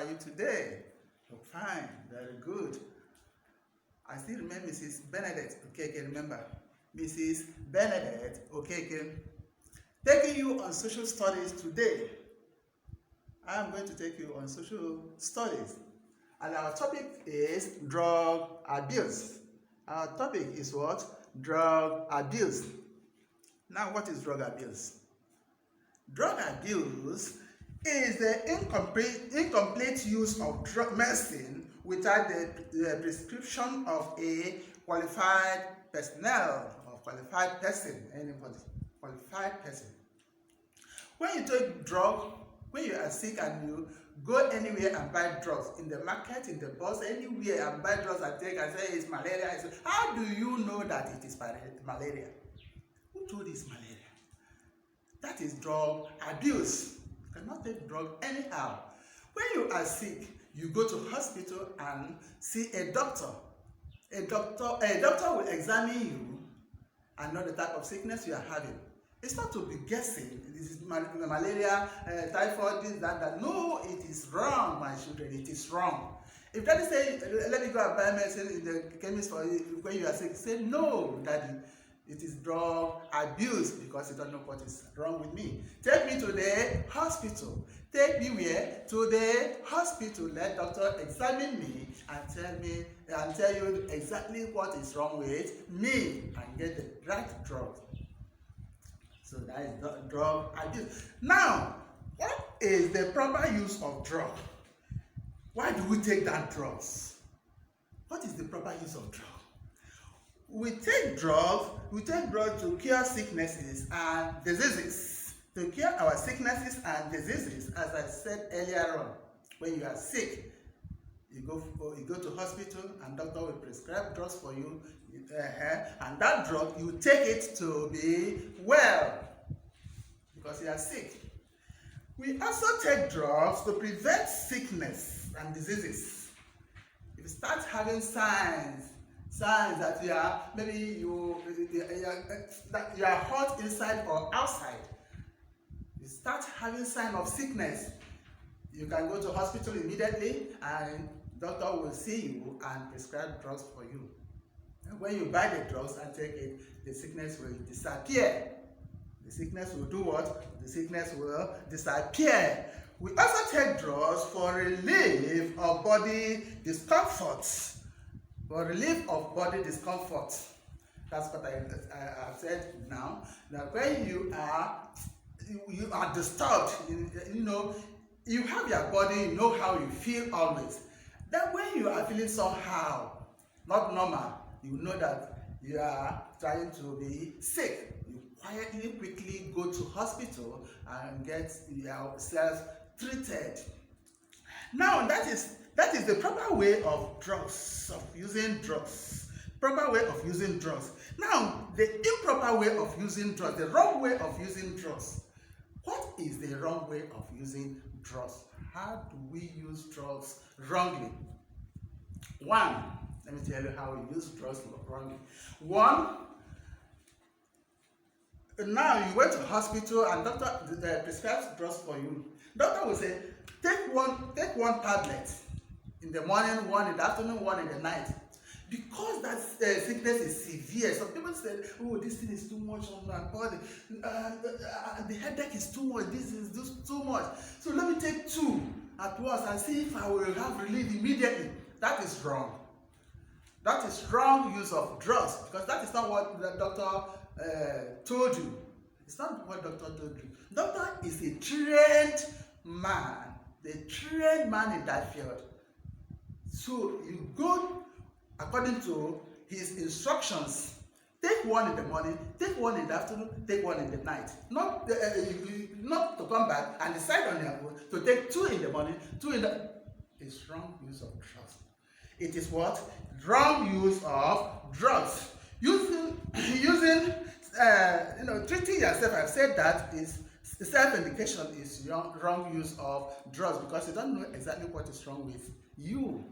are you today? Oh, fine, very good. I still remember Mrs. Benedict Okeke, remember? Mrs. Benedict Okeke. Taking you on social studies today. I am going to take you on social studies. And our topic is drug abuse. Our topic is what? Drug abuse. Now, what is drug abuse? Drug abuse is the incomplete use of drug medicine without the prescription of a qualified personnel or qualified person, anybody, qualified person. When you take drug, when you are sick and you go anywhere and buy drugs, in the market, in the bus, anywhere and buy drugs and take and say it's malaria, how do you know that it is malaria? Who told you it's malaria? That is drug abuse. You cannot take drug anyhow. When you are sick, you go to hospital and see a doctor. A doctor will examine you and know the type of sickness you are having. It's not to be guessing. This is malaria, typhoid, this, that. No, it is wrong, my children. It is wrong. If daddy say, let me go and buy medicine in the chemist for you when you are sick, say no, daddy. It is drug abuse because you don't know what is wrong with me. Take me to the hospital. Take me where? To the hospital. Let doctor examine me and tell you exactly what is wrong with me and get the right drug. So that is drug abuse. Now, what is the proper use of drug? Why do we take that drugs? What is the proper use of drug? We take drugs to cure sicknesses and diseases. To cure our sicknesses and diseases, as I said earlier on, when you are sick, you go to hospital and doctor will prescribe drugs for you, and that drug, you take it to be well because you are sick. We also take drugs to prevent sickness and diseases. If you start having signs that you are that you are hot inside or outside, you start having sign of sickness, you can go to hospital immediately and doctor will see you and prescribe drugs for you. And when you buy the drugs and take it, the sickness will disappear. The sickness will do what? The sickness will disappear. We also take drugs for relief of body discomforts. For relief of body discomfort. That's what I have said now. That when you are disturbed, you have your body, you know how you feel always. Then when you are feeling somehow, not normal, you know that you are trying to be sick. You quietly, quickly go to hospital and get yourself treated. Now that is the proper way of using drugs. Proper way of using drugs. Now, the improper way of using drugs, the wrong way of using drugs. What is the wrong way of using drugs? How do we use drugs wrongly? One, let me tell you how we use drugs wrongly. One, now you went to hospital and doctor prescribes drugs for you. Doctor will say, take one tablet in the morning, one in the afternoon, one in the night. Because that sickness is severe, some people say, oh, this thing is too much on my body. The headache is too much, this is too much. So let me take 2 at once and see if I will have relief immediately. That is wrong. That is wrong use of drugs because that is not what the doctor told you. It's not what doctor told you. Doctor is a trained man, the trained man in that field. So you go according to his instructions. Take one in the morning, take one in the afternoon, take one in the night. Not to come back and decide on your own to take 2 in the morning, 2 in the... It's wrong use of drugs. It is what? Wrong use of drugs. Treating yourself, I've said that is self-medication is wrong use of drugs because you don't know exactly what is wrong with you.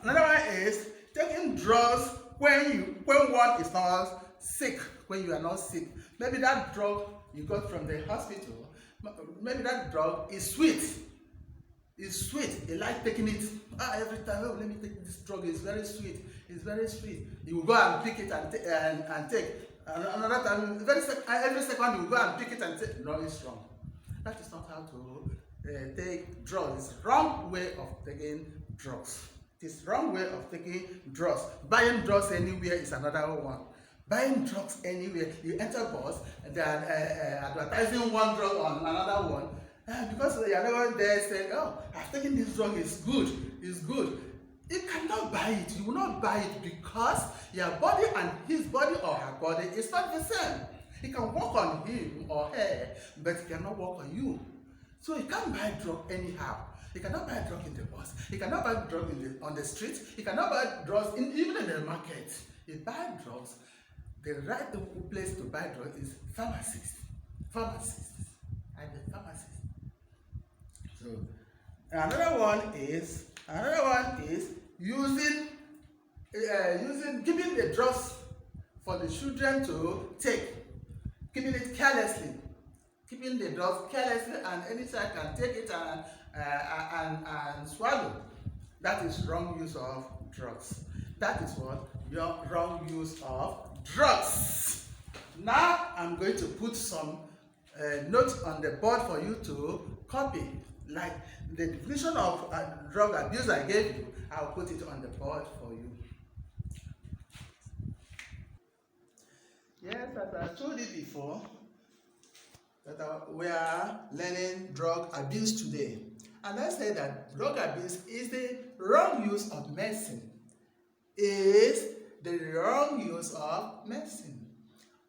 Another one is taking drugs when one is not sick, when you are not sick. Maybe that drug you got from the hospital, maybe that drug is sweet. It's sweet. They like taking it. Every time, oh, let me take this drug. It's very sweet. It's very sweet. You will go and pick it and take. Another time, every second you will go and pick it and take. No, it's wrong. That is not how to take drugs. It's wrong way of taking drugs. It's wrong way of taking drugs. Buying drugs anywhere is another one. Buying drugs anywhere. You enter bus, they are advertising one drug on another one. Because you are never there saying, oh, I've taken this drug, it's good, it's good. You cannot buy it. You will not buy it because your body and his body or her body is not the same. It can work on him or her, but it cannot work on you. So you can't buy drug anyhow. You cannot buy drug in the bus. You cannot buy drug on the street. You cannot buy drugs even in the market. You buy drugs. The right place to buy drugs is pharmacists. Pharmacists. And the pharmacists. So another one is using giving the drugs for the children to take, keeping it carelessly, keeping the drugs carelessly, and any child can take it and swallow. That is wrong use of drugs. That is what your wrong use of drugs. Now I'm going to put some notes on the board for you to copy. Like the definition of drug abuse I gave you, I'll put it on the board for you. Yes, as I told you before, that we are learning drug abuse today. And I said that drug abuse is the wrong use of medicine. Is the wrong use of medicine.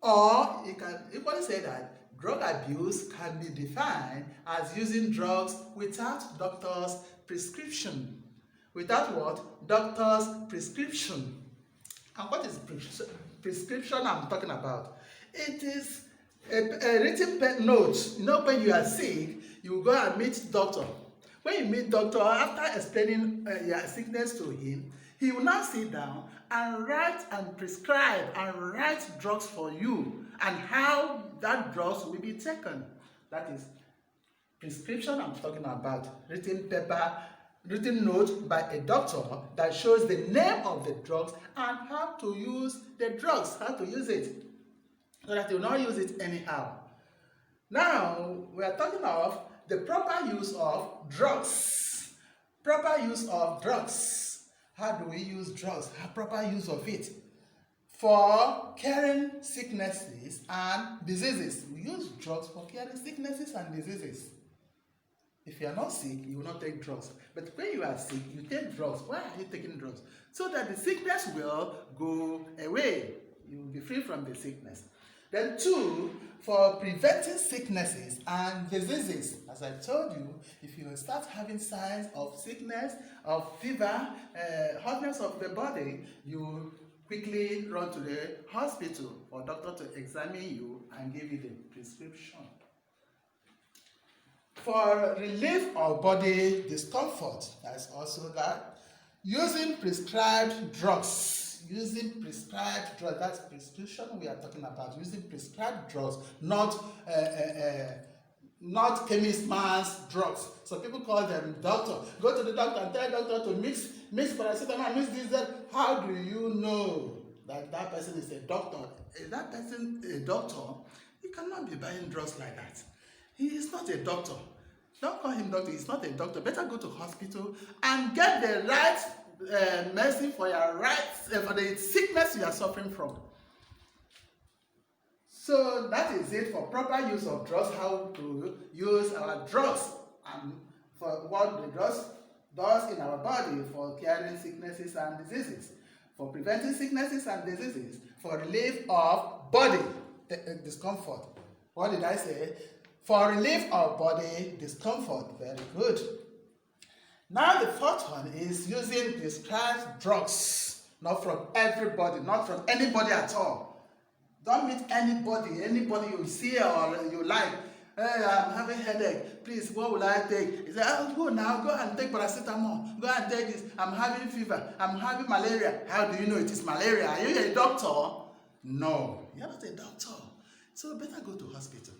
Or you can equally say that drug abuse can be defined as using drugs without doctor's prescription. Without what? Doctor's prescription. And what is prescription I'm talking about? It is a written note. You know, when you are sick, you go and meet doctor. When you meet doctor, after explaining your sickness to him, he will now sit down and write and prescribe and write drugs for you and how that drugs will be taken. That is prescription I'm talking about. Written paper, written note by a doctor that shows the name of the drugs and how to use the drugs, how to use it, so that you will not use it anyhow. Now, we are talking of the proper use of drugs. Proper use of drugs. How do we use drugs? Proper use of it. For curing sicknesses and diseases. We use drugs for curing sicknesses and diseases. If you are not sick, you will not take drugs. But when you are sick, you take drugs. Why are you taking drugs? So that the sickness will go away. You will be free from the sickness. Then 2, for preventing sicknesses and diseases. As I told you, if you start having signs of sickness, of fever, hotness of the body, you quickly run to the hospital for a doctor to examine you and give you the prescription. For relief of body discomfort, that's also that. Using prescribed drugs. Using prescribed drugs, that's prescription we are talking about. Using prescribed drugs, not chemist man's drugs. So people call them doctor. Go to the doctor and tell the doctor to mix paracetamol, mix this, that. How do you know that that person is a doctor? Is that person a doctor? He cannot be buying drugs like that. He is not a doctor. Don't call him doctor. He's not a doctor. Better go to hospital and get the right medicine for your for the sickness you are suffering from. So that is it for proper use of drugs, how to use our drugs and for what the drugs does in our body for curing sicknesses and diseases, for preventing sicknesses and diseases, for relief of body discomfort. What did I say? For relief of body discomfort. Very good. Now the 4th one is using prescribed drugs, not from everybody, not from anybody at all. Don't meet anybody you see or you like. Hey, I'm having a headache. Please, what will I take? He said, oh, go and take paracetamol. Go and take this. I'm having fever. I'm having malaria. How do you know it is malaria? Are you a doctor? No, you're not a doctor. So better go to hospital.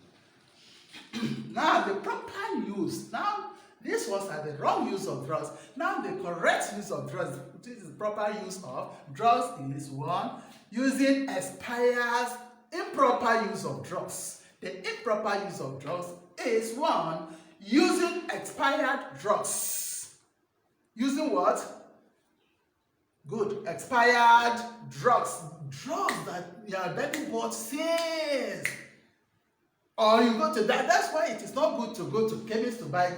Now, the proper use. Now, These ones are the wrong use of drugs. Now the correct use of drugs, which is the proper use of drugs, is one, using expires, improper use of drugs. The improper use of drugs is one, using expired drugs. Using what? Good. Expired drugs. Drugs that you are already bought since. Or you go to that. That's why it is not good to go to chemists to buy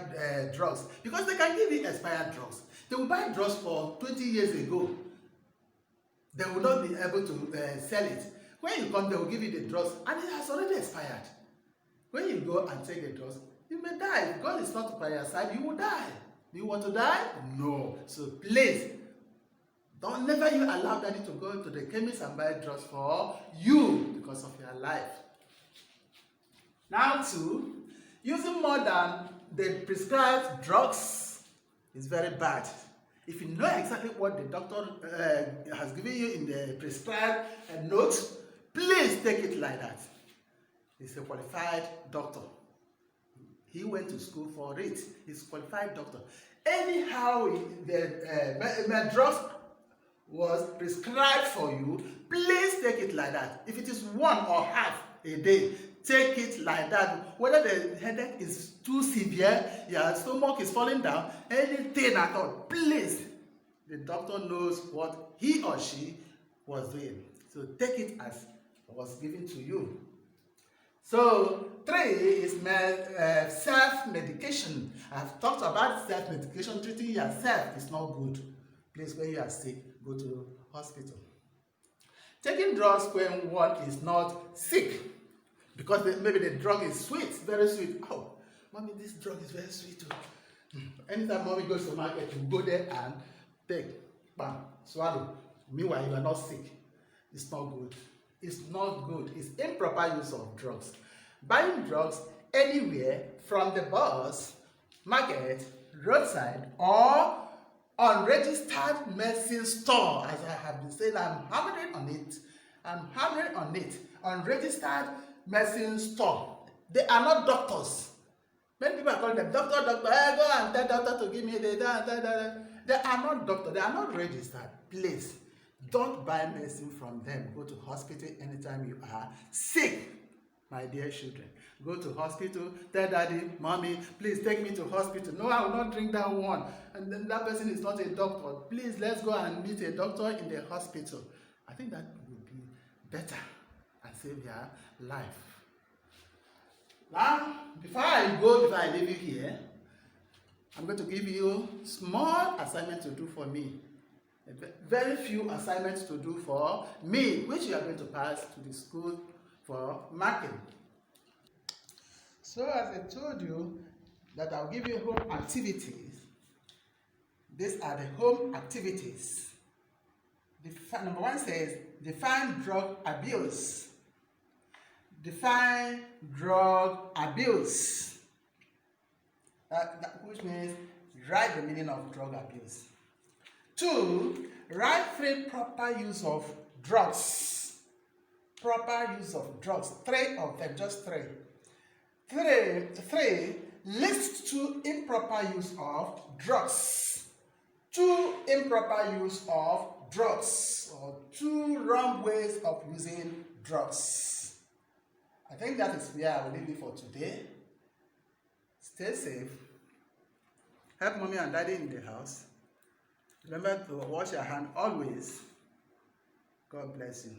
drugs, because they can give you expired drugs. They will buy drugs for 20 years ago. They will not be able to sell it. When you come, they will give you the drugs and it has already expired. When you go and take the drugs, you may die. God is not by your side, you will die. Do you want to die? No. So please, don't never you allow daddy to go to the chemist and buy drugs for you because of your life. Now, two, using more than the prescribed drugs is very bad. If you know exactly what the doctor has given you in the prescribed note, please take it like that. He's a qualified doctor. He went to school for it. He's a qualified doctor. Anyhow, the drugs was prescribed for you, please take it like that. If it is one or half a day, take it like that. Whether the headache is too severe, your stomach is falling down, anything at all, please, the doctor knows what he or she was doing. So take it as was given to you. So 3 is self-medication. I've talked about self-medication. Treating yourself is not good. Please, when you are sick, go to hospital. Taking drugs when one is not sick, because maybe the drug is sweet, very sweet. Oh, mommy, this drug is very sweet. Anytime mommy goes to the market, you go there and take, bam, swallow. Meanwhile, you are not sick. It's not good. It's not good. It's improper use of drugs. Buying drugs anywhere, from the bus, market, roadside, or unregistered medicine store, as I have been saying, I'm hammering on it. Unregistered medicine store. They are not doctors. Many people are calling them doctor. Hey, go and tell doctor to give me the. They are not doctors. They are not registered. Please, don't buy medicine from them. Go to hospital anytime you are sick. My dear children, go to hospital, tell daddy, mommy, please take me to hospital. No, I will not drink that one. And then that person is not a doctor. Please, let's go and meet a doctor in the hospital. I think that would be better and save your life. Now, before I leave you here, I'm going to give you small assignment to do for me. Very few assignments to do for me, which you are going to pass to the school for marking. So as I told you that I'll give you home activities, these are the home activities. Number 1 says, define drug abuse. Define drug abuse. Which means write the meaning of drug abuse. 2, write 3 proper use of drugs. Proper use of drugs. 3 of them, just 3. 3, list 2 improper use of drugs. 2 improper use of drugs, or 2 wrong ways of using drugs. I think that is where I will leave you for today. Stay safe. Help mommy and daddy in the house. Remember to wash your hand always. God bless you.